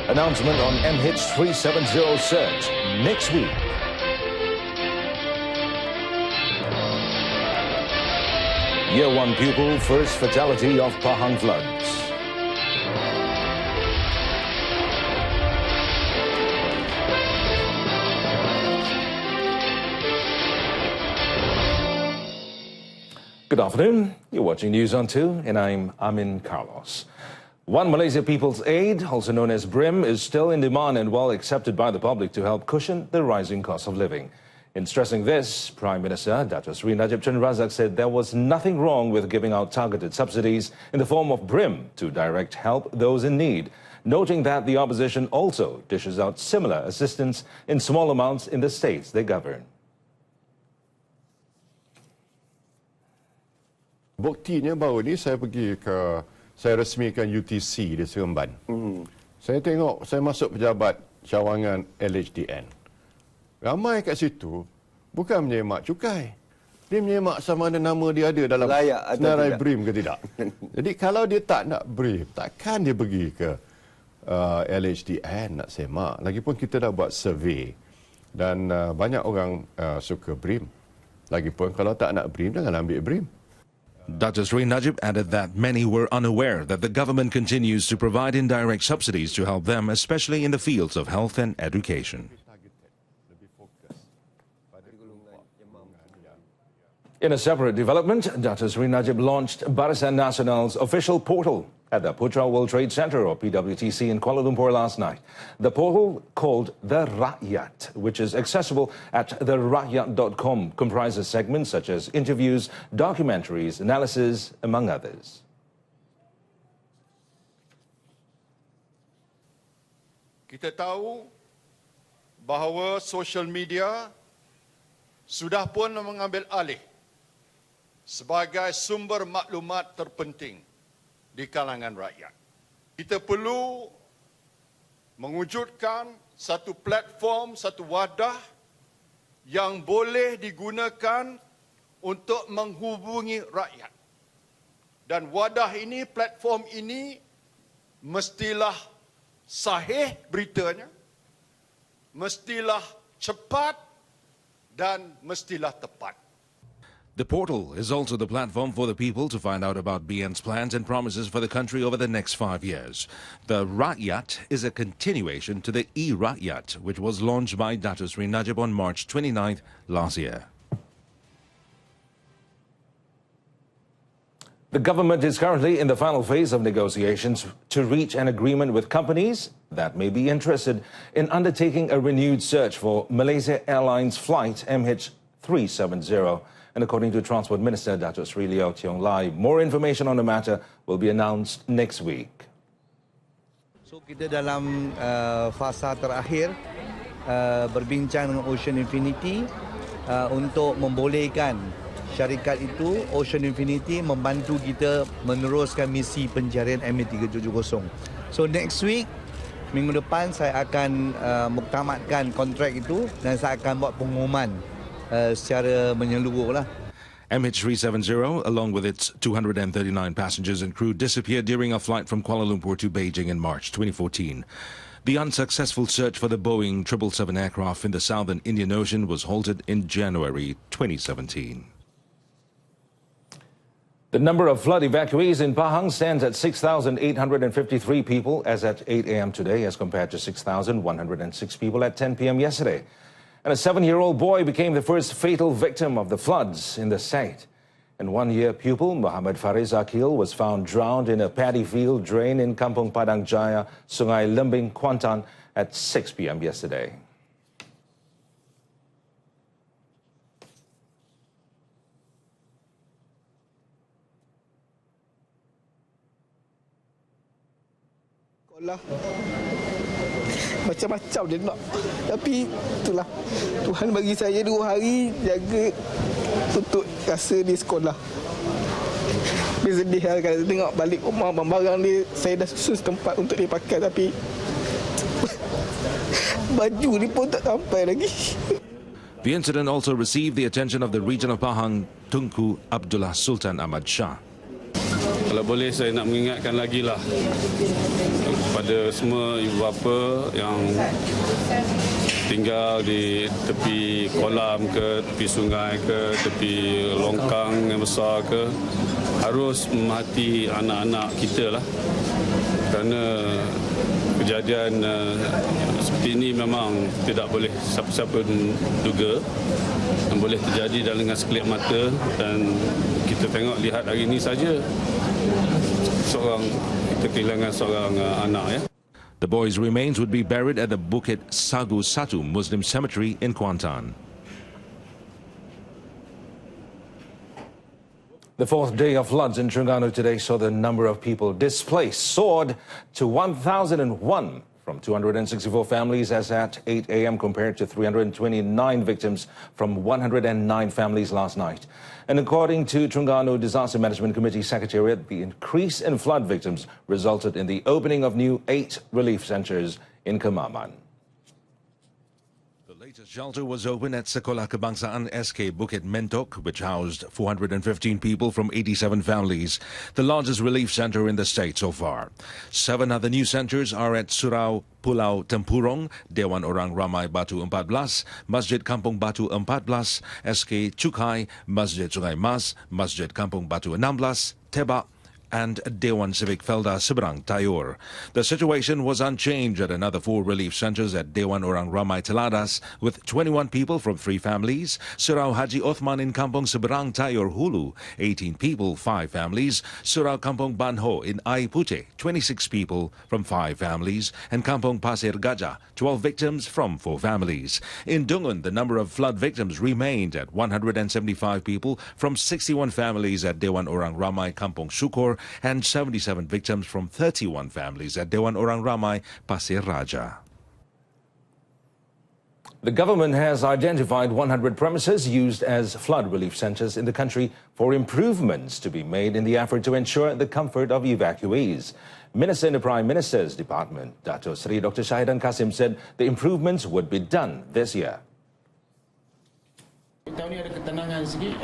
Announcement on MH370 search next week. Year 1 pupil, first fatality of Pahang floods. Good afternoon. You're watching News on 2, and I'm AMIN Carlos. One Malaysia People's Aid, also known as BRIM, is still in demand and well accepted by the public to help cushion the rising cost of living. In stressing this, Prime Minister Dato' Sri Najib Tun Razak said there was nothing wrong with giving out targeted subsidies in the form of BRIM to direct help those in need, noting that the opposition also dishes out similar assistance in small amounts in the states they govern. Buktinya baru ni saya resmikan UTC di Seremban. Saya tengok, saya masuk pejabat cawangan LHDN. Ramai kat situ bukan menyemak cukai. Dia menyemak sama ada nama dia ada dalam senarai BRIM ke tidak. Jadi kalau dia tak nak BRIM, takkan dia pergi ke LHDN nak semak. Lagipun kita dah buat survey dan banyak orang suka BRIM. Lagipun kalau tak nak BRIM, jangan ambil BRIM. Dato' Sri Najib added that many were unaware that the government continues to provide indirect subsidies to help them, especially in the fields of health and education. In a separate development, Dato' Sri Najib launched Barisan Nasional's official portal at the Putra World Trade Center, or PWTC, in Kuala Lumpur last night. The portal, called The Rakyat, which is accessible at therakyat.com, comprises segments such as interviews, documentaries, analysis, among others. Kita tahu bahawa social media sudah pun mengambil alih sebagai sumber maklumat terpenting di kalangan rakyat. Kita perlu mewujudkan satu platform, satu wadah yang boleh digunakan untuk menghubungi rakyat. Dan wadah ini, platform ini, mestilah sahih beritanya, mestilah cepat dan mestilah tepat. The portal is also the platform for the people to find out about BN's plans and promises for the country over the next 5 years. The Rakyat is a continuation to the E-Rakyat, which was launched by Dato' Sri Najib on March 29th last year. The government is currently in the final phase of negotiations to reach an agreement with companies that may be interested in undertaking a renewed search for Malaysia Airlines flight MH370. And according to Transport Minister Dato' Sri Leow Tiong Lai, more information on the matter will be announced next week. So kita dalam fasa terakhir berbincang dengan Ocean Infinity untuk membolehkan syarikat itu, Ocean Infinity, membantu kita meneruskan misi pencarian MH370. So next week, minggu depan, saya akan muktamadkan kontrak itu dan saya akan buat pengumuman secara menyeluruh lah. MH370, along with its 239 passengers and crew, disappeared during a flight from Kuala Lumpur to Beijing in March 2014. The unsuccessful search for the Boeing 777 aircraft in the southern Indian Ocean was halted in January 2017. The number of flood evacuees in Pahang stands at 6,853 people as at 8 a.m. today, as compared to 6,106 people at 10 p.m. yesterday. And a 7-year-old boy became the first fatal victim of the floods in the state. And 1-year pupil Muhammad Fariz Akil was found drowned in a paddy field drain in Kampung Padang Jaya, Sungai Lembing, Kuantan at 6 p.m. yesterday. Macam-macam dia nak. Tapi itulah, Tuhan bagi saya 2 hari jaga untuk rasa di sekolah. Dia sedih lah kalau tengok balik rumah barang dia. Saya dah susun tempat untuk dia pakai, tapi baju dia pun tak sampai lagi. The incident also received the attention of the region of Pahang, Tunku Abdullah Sultan Ahmad Shah. Kalau boleh saya nak mengingatkan lagi lah kepada semua ibu bapa yang tinggal di tepi kolam ke, tepi sungai ke, tepi longkang yang besar ke, harus memahati anak-anak kita lah. Kerana kejadian seperti ini memang tidak boleh siapa-siapa duga, dan boleh terjadi dengan sekelip mata. Dan kita lihat hari ini saja kita kehilangan seorang anak, ya. The boy's remains would be buried at the Bukit Sagu Satu Muslim Cemetery in Kuantan. The fourth day of floods in Terengganu today saw the number of people displaced soared to 1,001 from 264 families as at 8 a.m. compared to 329 victims from 109 families last night. And according to Terengganu Disaster Management Committee Secretariat, the increase in flood victims resulted in the opening of new 8 relief centres in Kemaman. The latest shelter was opened at Sekolah Kebangsaan SK Bukit Mentok, which housed 415 people from 87 families, the largest relief centre in the state so far. 7 other new centres are at Surau Pulau Tempurong, Dewan Orang Ramai Batu 14, Masjid Kampung Batu 14, SK Cukai, Masjid Sungai Mas, Masjid Kampung Batu 16, Tebak, and Dewan Civic Felda Seberang Tayor. The situation was unchanged at another 4 relief centres at Dewan Orang Ramai Teladas with 21 people from 3 families, Surau Haji Othman in Kampung Seberang Tayor Hulu, 18 people, 5 families, Surau Kampung Banho in Ai Putih, 26 people from 5 families, and Kampung Pasir Gajah, 12 victims from 4 families. In Dungun, the number of flood victims remained at 175 people from 61 families at Dewan Orang Ramai Kampung Syukur, and 77 victims from 31 families at Dewan Orang Ramai Pasir Raja. The government has identified 100 premises used as flood relief centres in the country for improvements to be made in the effort to ensure the comfort of evacuees. Minister in the Prime Minister's Department, Dato Sri Dr. Shahidan Kasim, said the improvements would be done this year. Tahun ini ada ketenangan sikit.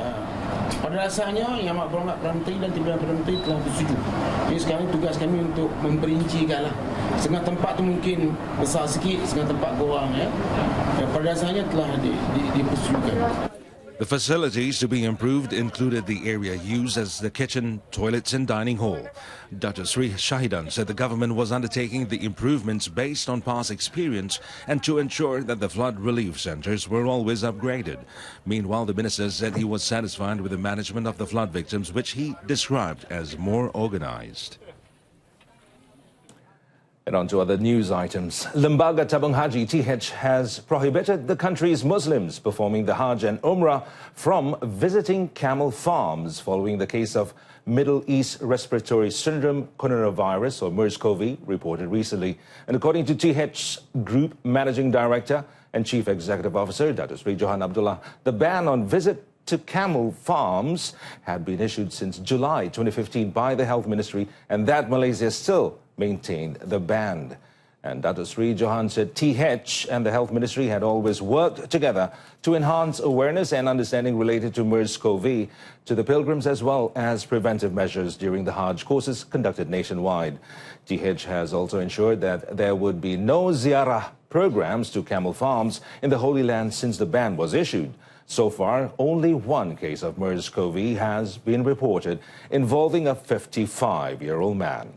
Pada dasarnya Yang Amat Berhormat Perdana Menteri dan Timbalan Perdana Menteri telah bersetuju. Jadi sekarang tugas kami untuk memperincikanlah. Setengah tempat tu mungkin besar sikit, setengah tempat kurang, ya. Pada dasarnya telah dipersetujukan. The facilities to be improved included the area used as the kitchen, toilets and dining hall. Dr. Sri Shahidan said the government was undertaking the improvements based on past experience and to ensure that the flood relief centres were always upgraded. Meanwhile, the minister said he was satisfied with the management of the flood victims, which he described as more organised. And on to other news items. Lembaga Tabung Haji TH has prohibited the country's Muslims performing the Hajj and Umrah from visiting camel farms following the case of Middle East Respiratory Syndrome coronavirus, or MERS-CoV, reported recently. And according to TH's Group Managing Director and Chief Executive Officer, Dato Sri Johan Abdullah, the ban on visit to camel farms had been issued since July 2015 by the Health Ministry, and that Malaysia still maintained the ban. And Dato Sri Johan said TH and the Health Ministry had always worked together to enhance awareness and understanding related to MERS-CoV to the pilgrims, as well as preventive measures during the Hajj courses conducted nationwide. TH has also ensured that there would be no ziarah programs to camel farms in the Holy Land since the ban was issued. So far, only 1 case of MERS-CoV has been reported involving a 55-year-old man.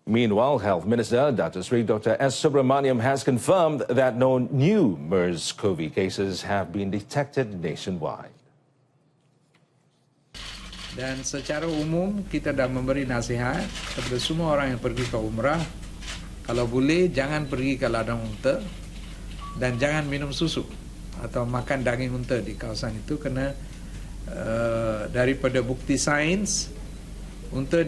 Meanwhile, Health Minister Dato Sri Dr. S. Subramaniam has confirmed that no new MERS-CoV cases have been detected nationwide. Dan secara umum kita dah memberi nasihat kepada semua orang yang pergi ke umrah, kalau boleh jangan pergi ke ladang unta dan jangan minum susu atau makan daging unta di kawasan itu, kerana daripada bukti sains, unta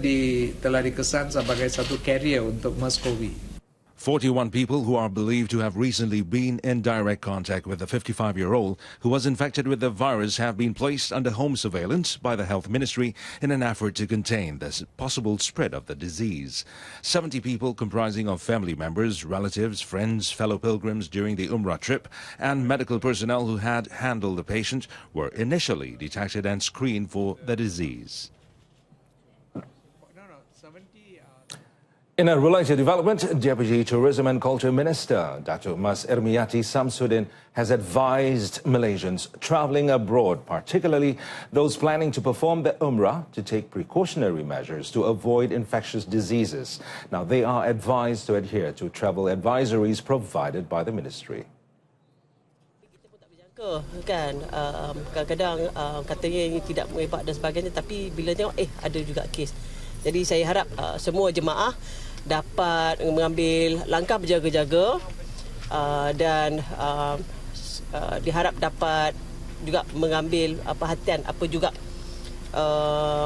telah dikesan sebagai satu carrier untuk MERS-CoV. 41 people who are believed to have recently been in direct contact with a 55-year-old who was infected with the virus have been placed under home surveillance by the Health Ministry in an effort to contain the possible spread of the disease. 70 people comprising of family members, relatives, friends, fellow pilgrims during the Umrah trip and medical personnel who had handled the patient were initially detected and screened for the disease. In a related development, Deputy Tourism and Culture Minister Datuk Mas Ermiyati Samsudin has advised Malaysians travelling abroad, particularly those planning to perform the Umrah, to take precautionary measures to avoid infectious diseases. Now, they are advised to adhere to travel advisories provided by the ministry. Kan kadang-kadang katanya ini tidak mengebak dan sebagainya, tapi bila tengok ada juga kes. Jadi saya harap semua jemaah dapat mengambil langkah berjaga-jaga dan diharap dapat juga mengambil perhatian apa juga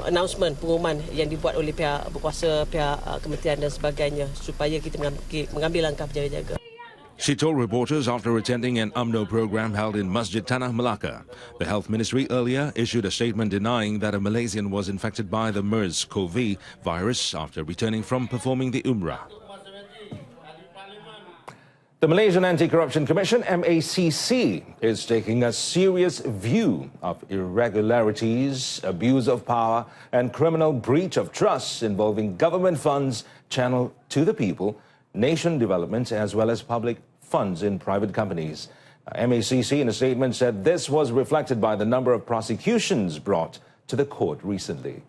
announcement, pengumuman yang dibuat oleh pihak berkuasa, pihak kementerian dan sebagainya supaya kita mengambil langkah berjaga-jaga. She told reporters after attending an UMNO program held in Masjid Tanah Melaka. The Health Ministry earlier issued a statement denying that a Malaysian was infected by the MERS-CoV virus after returning from performing the Umrah. The Malaysian Anti-Corruption Commission, MACC, is taking a serious view of irregularities, abuse of power and criminal breach of trust involving government funds channeled to the people, nation development as well as public funds in private companies. MACC in a statement said this was reflected by the number of prosecutions brought to the court recently.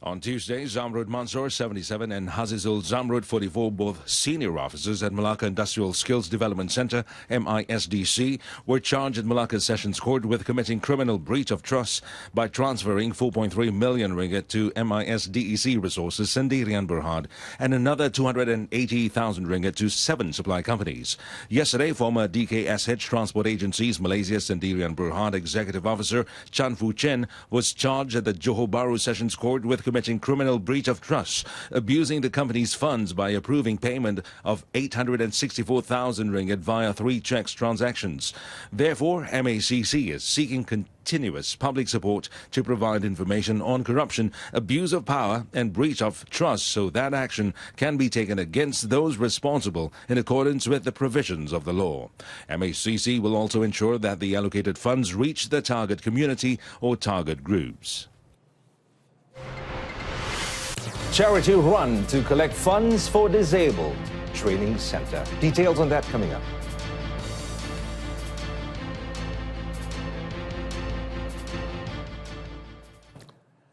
On Tuesday, Zamrud Mansour, 77, and Hazizul Zamrud, 44, both senior officers at Malacca Industrial Skills Development Centre, MISDC, were charged at Malacca Sessions Court with committing criminal breach of trust by transferring 4.3 million ringgit to MISDEC Resources Sendirian Berhad and another 280,000 ringgit to 7 supply companies. Yesterday, former DKSH Transport Agency's Malaysia Sendirian Berhad Executive Officer Chan Fu Chen was charged at the Johor Bahru Sessions Court with committing criminal breach of trust, abusing the company's funds by approving payment of 864,000 ringgit via 3 checks transactions. Therefore, MACC is seeking continuous public support to provide information on corruption, abuse of power and breach of trust so that action can be taken against those responsible in accordance with the provisions of the law. MACC will also ensure that the allocated funds reach the target community or target groups. Charity run to collect funds for disabled training centre. Details on that coming up.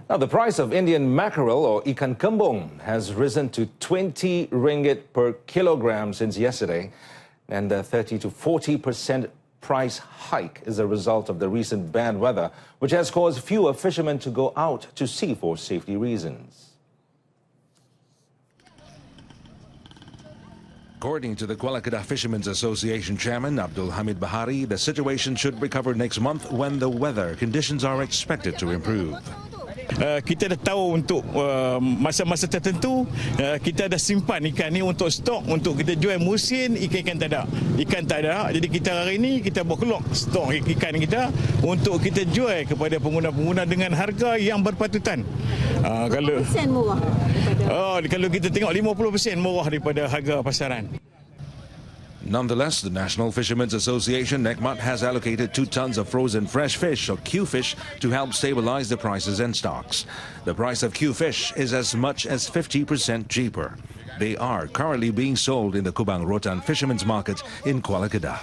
Now, the price of Indian mackerel or ikan kembung has risen to 20 ringgit per kilogram since yesterday, and the 30 to 40% price hike is a result of the recent bad weather, which has caused fewer fishermen to go out to sea for safety reasons. According to the Kuala Kedah Fishermen's Association Chairman Abdul Hamid Bahari, the situation should recover next month when the weather conditions are expected to improve. Kita dah tahu untuk masa-masa tertentu kita dah simpan ikan ni untuk stok untuk kita jual musim ikan tak ada. Jadi kita hari ini kita buat keluar stok ikan kita untuk kita jual kepada pengguna-pengguna dengan harga yang berpatutan. Kalau murah kalau kita tengok 50% murah daripada harga pasaran. Nonetheless, the National Fishermen's Association, NECMAT, has allocated 2 tons of frozen fresh fish, or Q-fish, to help stabilize the prices and stocks. The price of Q-fish is as much as 50% cheaper. They are currently being sold in the Kubang Rotan Fishermen's Market in Kuala Kedah.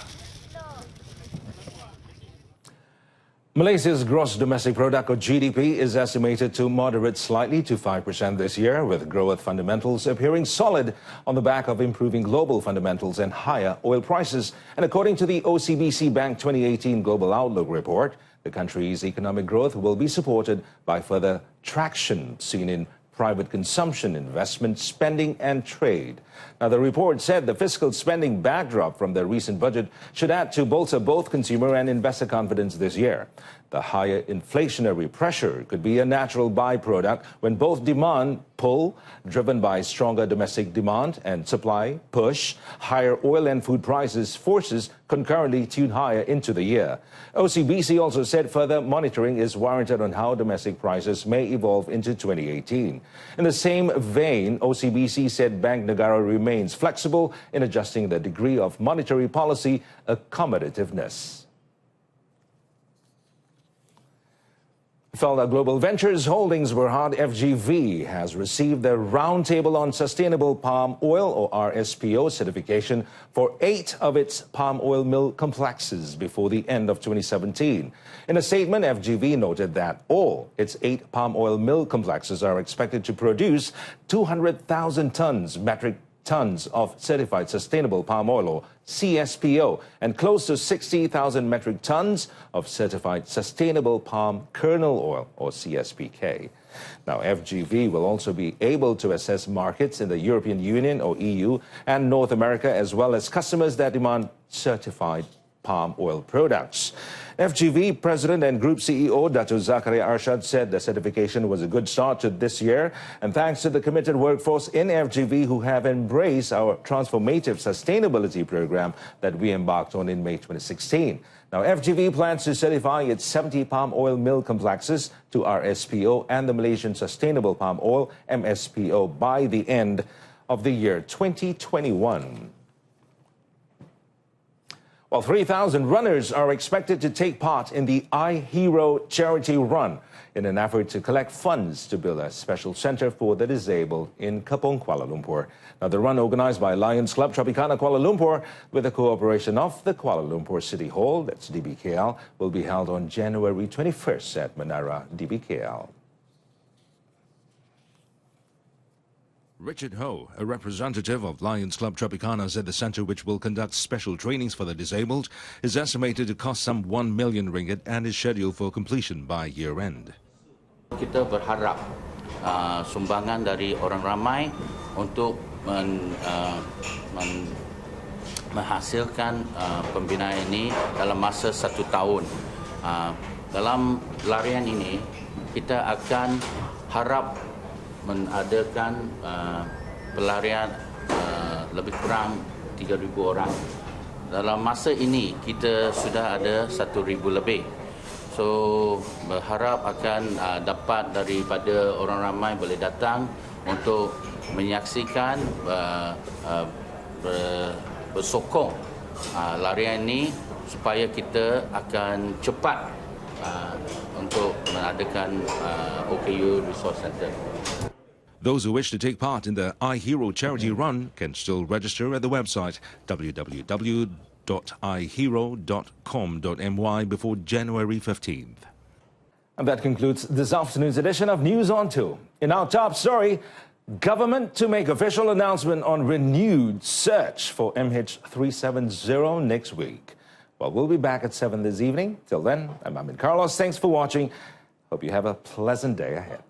Malaysia's gross domestic product, or GDP, is estimated to moderate slightly to 5% this year, with growth fundamentals appearing solid on the back of improving global fundamentals and higher oil prices. And according to the OCBC Bank 2018 Global Outlook report, the country's economic growth will be supported by further traction seen in private consumption, investment, spending and trade. Now, the report said the fiscal spending backdrop from the recent budget should add to bolster both consumer and investor confidence this year. The higher inflationary pressure could be a natural byproduct when both demand pull, driven by stronger domestic demand, and supply push, higher oil and food prices forces concurrently tune higher into the year. OCBC also said further monitoring is warranted on how domestic prices may evolve into 2018. In the same vein, OCBC said Bank Negara remains flexible in adjusting the degree of monetary policy accommodativeness. Felda Global Ventures Holdings Berhad FGV has received the Roundtable on Sustainable Palm Oil or RSPO certification for 8 of its palm oil mill complexes before the end of 2017. In a statement, FGV noted that all its 8 palm oil mill complexes are expected to produce 200,000 metric tons of certified sustainable palm oil or CSPO and close to 60,000 metric tons of certified sustainable palm kernel oil or CSPK. Now, FGV will also be able to assess markets in the European Union or EU and North America, as well as customers that demand certified palm oil products. FGV President and Group CEO Dato' Zakaria Arshad said the certification was a good start to this year, and thanks to the committed workforce in FGV who have embraced our transformative sustainability program that we embarked on in May 2016. Now, FGV plans to certify its 70 palm oil mill complexes to RSPO and the Malaysian Sustainable Palm Oil MSPO by the end of the year 2021. While 3,000 runners are expected to take part in the iHero charity run in an effort to collect funds to build a special center for the disabled in Kapong, Kuala Lumpur. Now, the run organized by Lions Club Tropicana Kuala Lumpur with the cooperation of the Kuala Lumpur City Hall, that's DBKL, will be held on January 21st at Menara DBKL. Richard Ho, a representative of Lions Club Tropicana, said the centre, which will conduct special trainings for the disabled, is estimated to cost some 1 million ringgit and is scheduled for completion by year-end. Kita berharap sumbangan dari orang ramai untuk menghasilkan pembinaan ini dalam masa 1 tahun. Dalam larian ini, kita akan harap mengadakan pelarian lebih kurang 3,000 orang. Dalam masa ini kita sudah ada 1,000 lebih. So berharap akan dapat daripada orang ramai boleh datang untuk menyaksikan bersokong larian ini supaya kita akan cepat untuk mengadakan OKU Resource Center. Those who wish to take part in the iHero charity run can still register at the website www.ihero.com.my before January 15th. And that concludes this afternoon's edition of News on 2. In our top story, government to make official announcement on renewed search for MH370 next week. Well, we'll be back at 7 this evening. Till then, I'm Amin Carlos. Thanks for watching. Hope you have a pleasant day ahead.